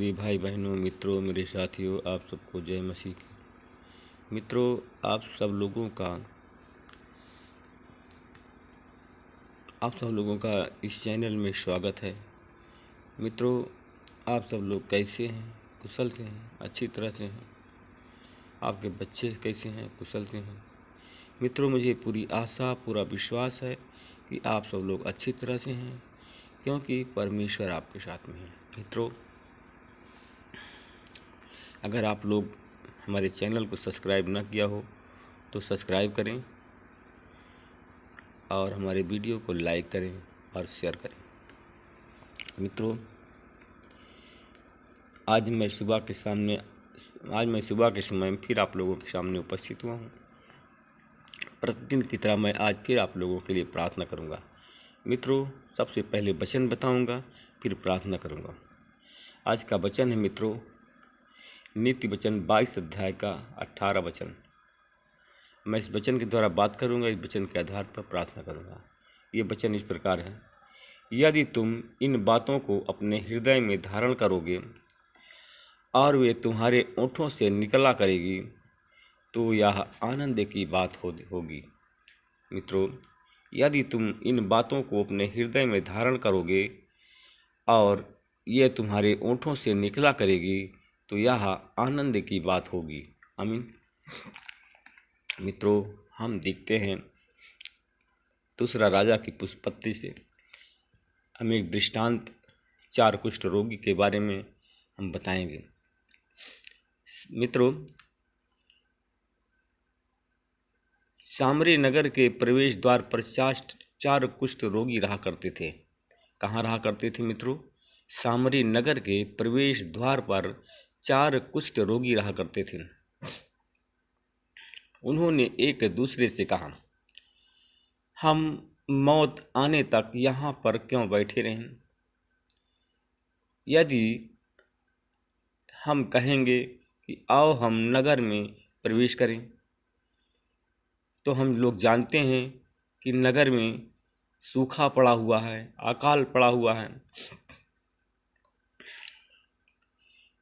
प्रिय भाई बहनों, मित्रों, मेरे साथियों, आप सबको जय मसीह की। मित्रों, आप सब लोगों का इस चैनल में स्वागत है। मित्रों, आप सब लोग कैसे हैं? कुशल से हैं? अच्छी तरह से हैं? आपके बच्चे कैसे हैं? कुशल से हैं? मित्रों, मुझे पूरी आशा, पूरा विश्वास है कि आप सब लोग अच्छी तरह से हैं, क्योंकि परमेश्वर आपके साथ में है। मित्रों, अगर आप लोग हमारे चैनल को सब्सक्राइब ना किया हो तो सब्सक्राइब करें और हमारे वीडियो को लाइक करें और शेयर करें। मित्रों, आज मैं सुबह के समय फिर आप लोगों के सामने उपस्थित हुआ हूँ। प्रतिदिन की तरह मैं आज फिर आप लोगों के लिए प्रार्थना करूँगा। मित्रों, सबसे पहले वचन बताऊँगा, फिर प्रार्थना करूँगा। आज का वचन है मित्रों, नीति वचन 22 अध्याय का 18 वचन। मैं इस वचन के द्वारा बात करूंगा, इस वचन के आधार पर प्रार्थना करूंगा। ये वचन इस प्रकार है, यदि तुम इन बातों को अपने हृदय में धारण करोगे और वे तुम्हारे ओंठों से निकला करेगी तो यह आनंद की बात होगी। मित्रों, यदि तुम इन बातों को अपने हृदय में धारण करोगे और ये तुम्हारे ओंठों से निकला करेगी तो यह आनंद की बात होगी। आमीन। मित्रों, हम देखते हैं दूसरा राजा की पुष्पत्ति से हम एक दृष्टांत 4 कुष्ठ रोगी के बारे में हम बताएंगे। मित्रों, सामरी नगर के प्रवेश द्वार पर 4 कुष्ठ रोगी रहा करते थे। कहाँ रहा करते थे मित्रों? सामरी नगर के प्रवेश द्वार पर 4 कुष्ठ रोगी रहा करते थे। उन्होंने एक दूसरे से कहा, हम मौत आने तक यहाँ पर क्यों बैठे रहें? यदि हम कहेंगे कि आओ हम नगर में प्रवेश करें, तो हम लोग जानते हैं कि नगर में सूखा पड़ा हुआ है, अकाल पड़ा हुआ है,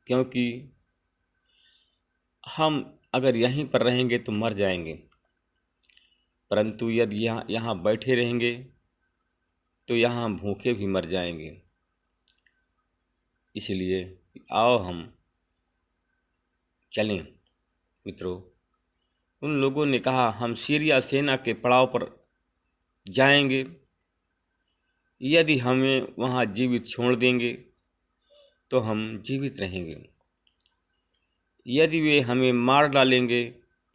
क्योंकि हम अगर यहीं पर रहेंगे तो मर जाएंगे। परंतु यदि यहाँ बैठे रहेंगे तो यहाँ भूखे भी मर जाएंगे। इसलिए आओ हम चलें। मित्रों, उन लोगों ने कहा, हम सीरिया सेना के पड़ाव पर जाएंगे। यदि हमें वहाँ जीवित छोड़ देंगे तो हम जीवित रहेंगे, यदि वे हमें मार डालेंगे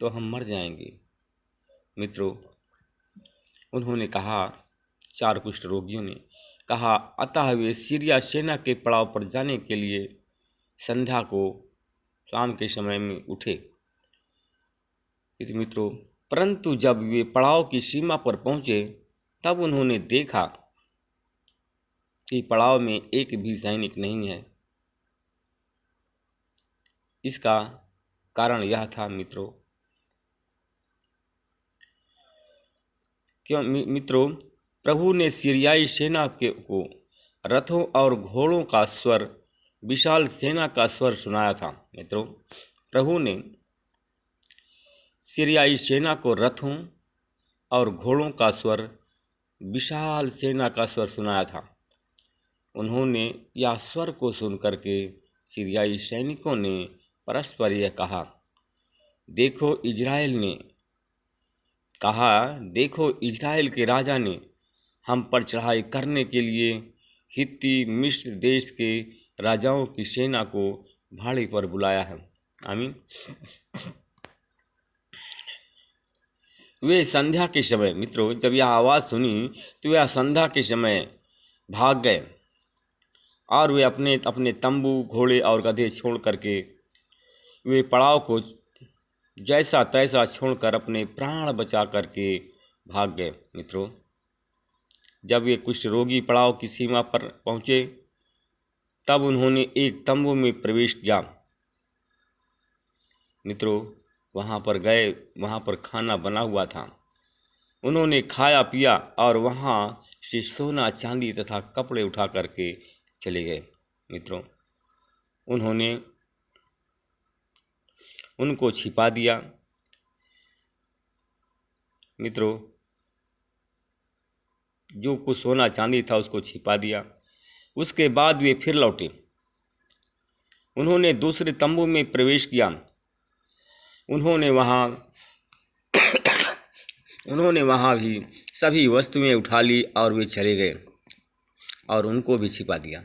तो हम मर जाएंगे। मित्रों, उन्होंने कहा, 4 कुष्ठ रोगियों ने कहा, अतः वे सीरिया सेना के पड़ाव पर जाने के लिए संध्या को शाम के समय में उठे। मित्रों, परंतु जब वे पड़ाव की सीमा पर पहुंचे तब उन्होंने देखा कि पड़ाव में एक भी सैनिक नहीं है। इसका कारण यह था मित्रों, क्यों मित्रों, प्रभु ने सीरियाई सेना को रथों और घोड़ों का स्वर, विशाल सेना का स्वर सुनाया था। मित्रों, प्रभु ने सीरियाई सेना को रथों और घोड़ों का स्वर, विशाल सेना का स्वर सुनाया था। उन्होंने यह स्वर को सुनकर के सीरियाई सैनिकों ने परस्पर यह कहा, देखो इजराइल के राजा ने हम पर चढ़ाई करने के लिए हित्ती मिस्र देश के राजाओं की सेना को भाड़े पर बुलाया है। आमीन। वे संध्या के समय, मित्रों, जब यह आवाज़ सुनी तो वे संध्या के समय भाग गए और वे अपने अपने तंबू, घोड़े और गधे छोड़ करके वे पड़ाव को जैसा तैसा छोड़कर अपने प्राण बचा करके भाग गए। मित्रों, जब वे कुष्ठ रोगी पड़ाव की सीमा पर पहुँचे तब उन्होंने एक तंबू में प्रवेश किया। मित्रों, वहाँ पर गए, वहाँ पर खाना बना हुआ था। उन्होंने खाया पिया और वहाँ से सोना चांदी तथा कपड़े उठा करके चले गए। मित्रों, उन्होंने उनको छिपा दिया। मित्रों, जो कुछ सोना चांदी था उसको छिपा दिया। उसके बाद वे फिर लौटे। उन्होंने दूसरे तंबू में प्रवेश किया। उन्होंने वहाँ भी सभी वस्तुएं उठा ली और वे चले गए और उनको भी छिपा दिया।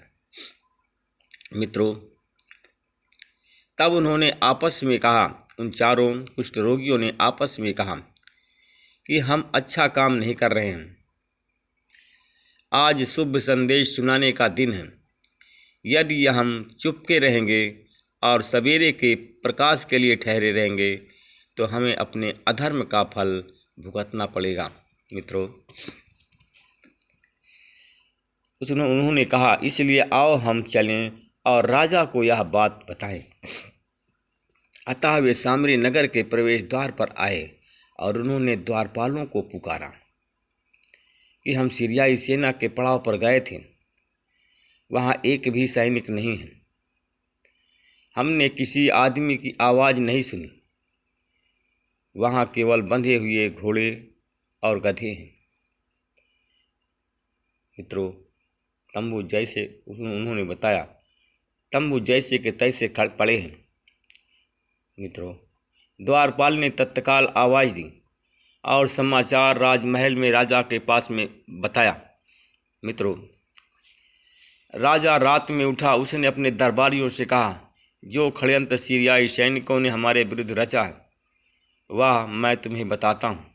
मित्रों, तब उन्होंने आपस में कहा, उन चारों कुष्ठ रोगियों ने आपस में कहा कि हम अच्छा काम नहीं कर रहे हैं। आज शुभ संदेश सुनाने का दिन है। यदि हम चुपके रहेंगे और सवेरे के प्रकाश के लिए ठहरे रहेंगे तो हमें अपने अधर्म का फल भुगतना पड़ेगा। मित्रों, उन्होंने कहा, इसलिए आओ हम चलें और राजा को यह बात बताएं। अतः वे सामरी नगर के प्रवेश द्वार पर आए और उन्होंने द्वारपालों को पुकारा कि हम सीरियाई सेना के पड़ाव पर गए थे, वहाँ एक भी सैनिक नहीं है। हमने किसी आदमी की आवाज़ नहीं सुनी। वहाँ केवल बंधे हुए घोड़े और गधे हैं। मित्रों, तंबू जैसे उन्होंने बताया, तंबू जैसे के तैसे पड़े हैं। मित्रों, द्वारपाल ने तत्काल आवाज़ दी और समाचार राजमहल में राजा के पास में बताया। मित्रों, राजा रात में उठा। उसने अपने दरबारियों से कहा, जो षड्यंत्र सीरियाई सैनिकों ने हमारे विरुद्ध रचा है वह मैं तुम्हें बताता हूँ।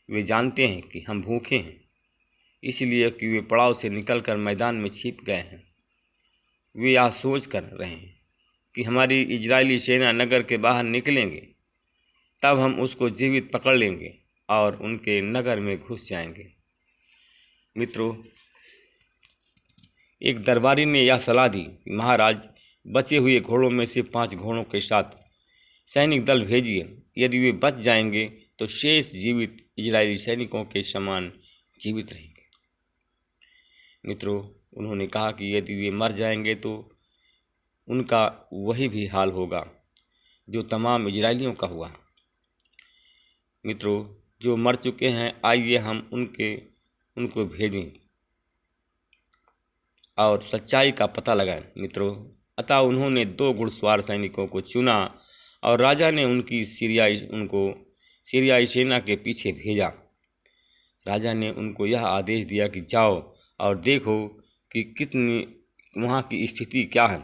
वे जानते हैं कि हम भूखे हैं, इसलिए कि वे पड़ाव से निकलकर मैदान में छिप गए हैं। वे यह सोच कर रहे हैं कि हमारी इजरायली सेना नगर के बाहर निकलेंगे, तब हम उसको जीवित पकड़ लेंगे और उनके नगर में घुस जाएंगे। मित्रों, एक दरबारी ने यह सलाह दी कि महाराज, बचे हुए घोड़ों में से 5 घोड़ों के साथ सैनिक दल भेजिए। यदि वे बच जाएंगे तो शेष जीवित इजरायली सैनिकों के समान जीवित रहेंगे। मित्रों, उन्होंने कहा कि यदि वे मर जाएंगे तो उनका वही भी हाल होगा जो तमाम इजरायलियों का हुआ। मित्रों, जो मर चुके हैं, आइए हम उनको भेजें और सच्चाई का पता लगाएं। मित्रों, अतः उन्होंने 2 घुड़सवार सैनिकों को चुना और राजा ने उनको सीरियाई सेना के पीछे भेजा। राजा ने उनको यह आदेश दिया कि जाओ और देखो कि कितनी वहाँ की स्थिति क्या है।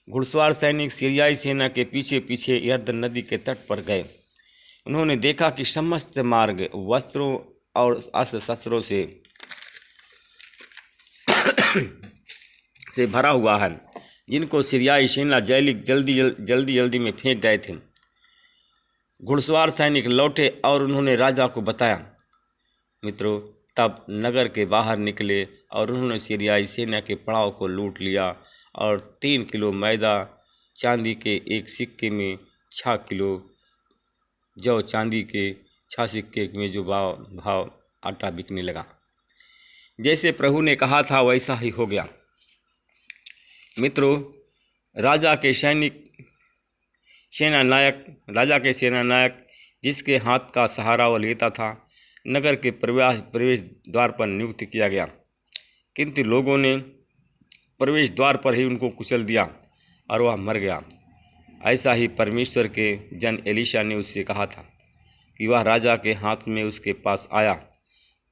घुड़सवार सैनिक सीरियाई सेना के पीछे पीछे यर्दन नदी के तट पर गए। उन्होंने देखा कि समस्त मार्ग वस्त्रों और अस्त्र शस्त्रों से भरा हुआ है, जिनको सीरियाई सेना जल्दी में फेंक गए थे। घुड़सवार सैनिक लौटे और उन्होंने राजा को बताया। मित्रों, तब नगर के बाहर निकले और उन्होंने सीरियाई सेना के पड़ाव को लूट लिया और 3 किलो मैदा चांदी के 1 सिक्के में 6 किलो जौ चांदी के 6 सिक्के में जो भाव आटा बिकने लगा। जैसे प्रभु ने कहा था वैसा ही हो गया। मित्रों, राजा के सेनानायक जिसके हाथ का सहारा वह लेता था, नगर के प्रवेश द्वार पर नियुक्त किया गया, किंतु लोगों ने प्रवेश द्वार पर ही उनको कुचल दिया और वह मर गया। ऐसा ही परमेश्वर के जन एलीशा ने उससे कहा था कि वह राजा के हाथ में उसके पास आया।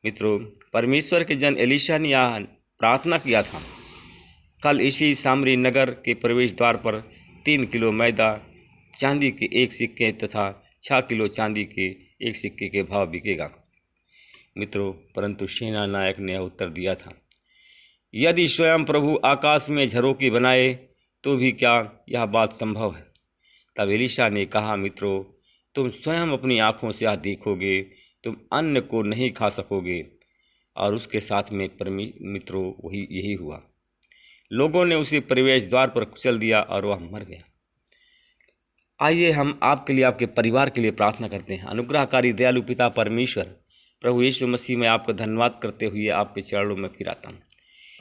मित्रों, परमेश्वर के जन एलीशा ने यह प्रार्थना किया था, कल इसी सामरी नगर के प्रवेश द्वार पर 3 किलो मैदा चांदी के 1 सिक्के तथा 6 किलो चांदी के 1 सिक्के के भाव बिकेगा। मित्रों, परंतु सेना नायक ने उत्तर दिया था, यदि स्वयं प्रभु आकाश में झरोकी बनाए तो भी क्या यह बात संभव है? तब एलीशा ने कहा, मित्रों, तुम स्वयं अपनी आँखों से यह देखोगे, तुम अन्न को नहीं खा सकोगे। और उसके साथ में मित्रों यही हुआ। लोगों ने उसे प्रवेश द्वार पर कुचल दिया और वह मर गया। आइए हम आपके लिए, आपके परिवार के लिए प्रार्थना करते हैं। अनुग्रहकारी दयालु पिता परमेश्वर, प्रभु यीशु मसीह में आपका धन्यवाद करते हुए आपके चरणों में फिर आता हूँ।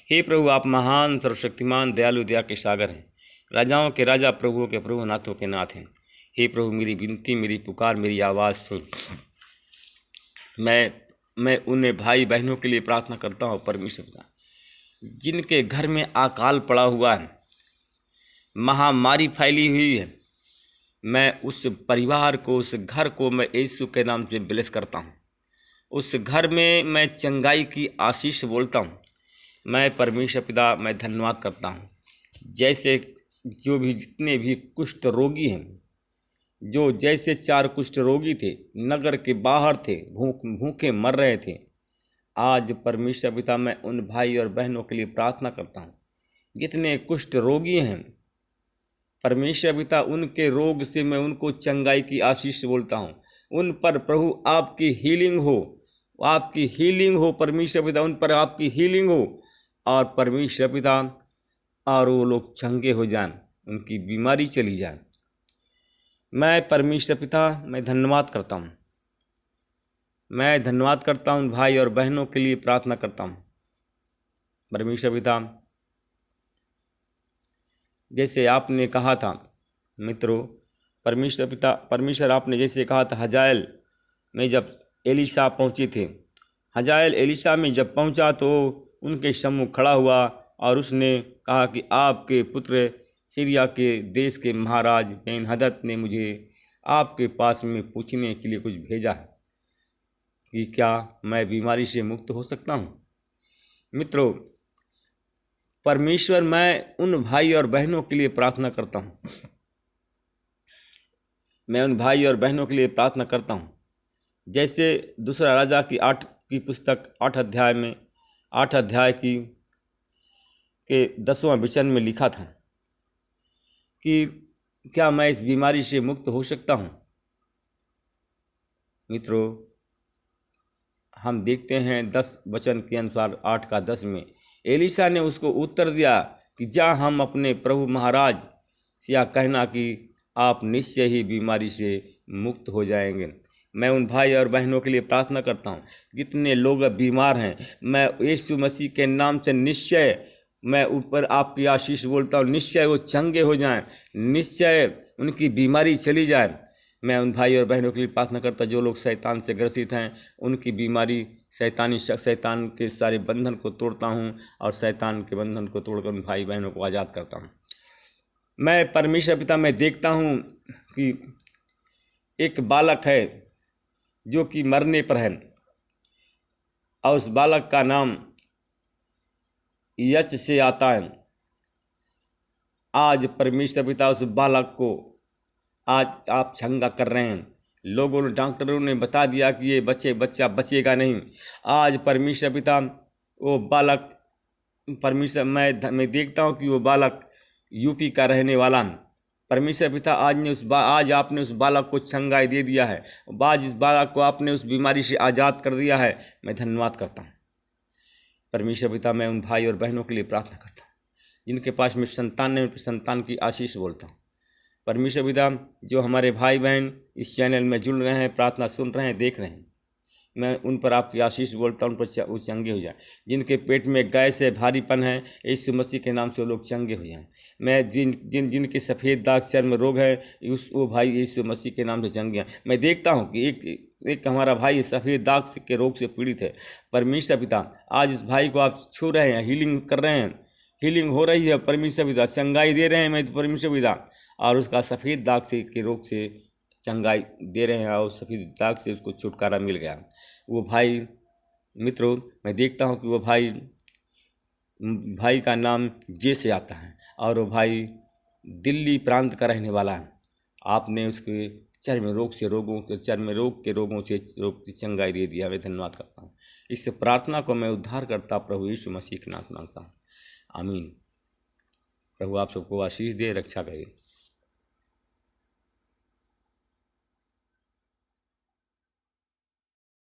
हे प्रभु, आप महान, सर्वशक्तिमान, दयालु, दया के सागर हैं। राजाओं के राजा, प्रभुओं के प्रभु, नाथों के नाथ हैं। हे प्रभु, मेरी विनती, मेरी पुकार, मेरी आवाज़ सुन। मैं उन भाई बहनों के लिए प्रार्थना करता हूँ परमेश्वर पिता, जिनके घर में अकाल पड़ा हुआ है, महामारी फैली हुई है। मैं उस परिवार को, उस घर को मैं यीशु के नाम से ब्लेस करता हूँ। उस घर में मैं चंगाई की आशीष बोलता हूँ। मैं परमेश्वर पिता, मैं धन्यवाद करता हूँ। जैसे जो भी जितने भी कुष्ठ रोगी हैं, जो जैसे 4 कुष्ठ रोगी थे, नगर के बाहर थे, भूखे मर रहे थे, आज परमेश्वर पिता मैं उन भाई और बहनों के लिए प्रार्थना करता हूँ। जितने कुष्ठ रोगी हैं परमेश्वर पिता, उनके रोग से मैं उनको चंगाई की आशीष बोलता हूँ। उन पर प्रभु आपकी हीलिंग हो, आपकी हीलिंग हो परमेश्वर पिता, उन पर आपकी हीलिंग हो और परमेश्वर पिता और वो लोग चंगे हो जाएं, उनकी बीमारी चली जाए। मैं परमेश्वर पिता मैं धन्यवाद करता हूँ। मैं धन्यवाद करता हूँ भाई और बहनों के लिए प्रार्थना करता हूँ। परमेश्वर पिता, जैसे आपने कहा था मित्रों, परमेश्वर पिता, परमेश्वर आपने जैसे कहा था हजाएल में जब एलीशा पहुँचे थे, हजाएल एलीशा में जब पहुँचा तो उनके सम्मुख खड़ा हुआ और उसने कहा कि आपके पुत्र सीरिया के देश के महाराज बेन-हदद ने मुझे आपके पास में पूछने के लिए कुछ भेजा है कि क्या मैं बीमारी से मुक्त हो सकता हूँ। मित्रों, परमेश्वर मैं उन भाई और बहनों के लिए प्रार्थना करता हूँ। मैं उन भाई और बहनों के लिए प्रार्थना करता हूँ। जैसे दूसरा राजा की 8 की पुस्तक 8 अध्याय में 8 अध्याय की के 10वां वचन में लिखा था कि क्या मैं इस बीमारी से मुक्त हो सकता हूँ। मित्रों, हम देखते हैं 10 वचन के अनुसार 8 का 10 में एलीशा ने उसको उत्तर दिया कि जा हम अपने प्रभु महाराज से यह कहना कि आप निश्चय ही बीमारी से मुक्त हो जाएंगे। मैं उन भाई और बहनों के लिए प्रार्थना करता हूँ, जितने लोग बीमार हैं, मैं यीशु मसीह के नाम से निश्चय मैं ऊपर आपकी आशीष बोलता हूँ, निश्चय वो चंगे हो जाएं, निश्चय उनकी बीमारी चली जाए। मैं उन भाई और बहनों के लिए प्रार्थना करता, जो लोग शैतान से ग्रसित हैं, उनकी बीमारी, शैतान के सारे बंधन को तोड़ता हूँ और शैतान के बंधन को तोड़कर उन भाई बहनों को आज़ाद करता हूँ। मैं परमेश्वर पिता मैं देखता हूँ कि एक बालक है जो कि मरने पर है और उस बालक का नाम यच से आता है। आज परमेश्वर पिता उस बालक को आज आप चंगा कर रहे हैं। लोगों ने, डॉक्टरों ने बता दिया कि ये बच्चा बचेगा नहीं। आज परमेश्वर पिता वो बालक, परमेश्वर मैं देखता हूँ कि वो बालक यूपी का रहने वाला है। परमेश्वर पिता आज आपने उस बालक को चंगाई दे दिया है। आज इस बालक को आपने उस बीमारी से आज़ाद कर दिया है। मैं धन्यवाद करता हूँ परमेश्वर पिता। मैं उन भाई और बहनों के लिए प्रार्थना करता हूँ जिनके पास में संतान नहीं, उन पर संतान की आशीष बोलता हूँ। परमेश्वर पिता, जो हमारे भाई बहन इस चैनल में जुड़ रहे हैं, प्रार्थना सुन रहे हैं, देख रहे हैं, मैं उन पर आपकी आशीष बोलता हूँ, उन पर वो चंगे हो जाए। जिनके पेट में गैस है, भारीपन है, यीशु मसीह के नाम से वो लोग चंगे हो जाएं। मैं जिनके सफ़ेद दाग, चर्म रोग है, वो भाई यीशु मसीह के नाम से चंगे हैं। मैं देखता हूँ कि एक हमारा भाई सफ़ेद दाग के रोग से पीड़ित है। परमेश्वर पिता, आज इस भाई को आप छू रहे हैं, हीलिंग कर रहे हैं, हीलिंग हो रही है परमेश्वर पिता, चंगाई दे रहे हैं मैं परमेश्वर पिता, और उसका सफ़ेद दाग से के रोग से चंगाई दे रहे हैं और सफ़ेद दाग से उसको छुटकारा मिल गया। वो भाई, मित्रों, मैं देखता हूँ कि वो भाई का नाम जे से आता है और वो भाई दिल्ली प्रांत का रहने वाला है। आपने उसके चर्म रोग के रोगों से चंगाई दे दिया। मैं धन्यवाद करता हूँ। इस प्रार्थना को मैं उद्धार करता प्रभु यीशु मसीह के नाम मांगता हूँ। आमीन। प्रभु आप सबको आशीष दे, रक्षा करे।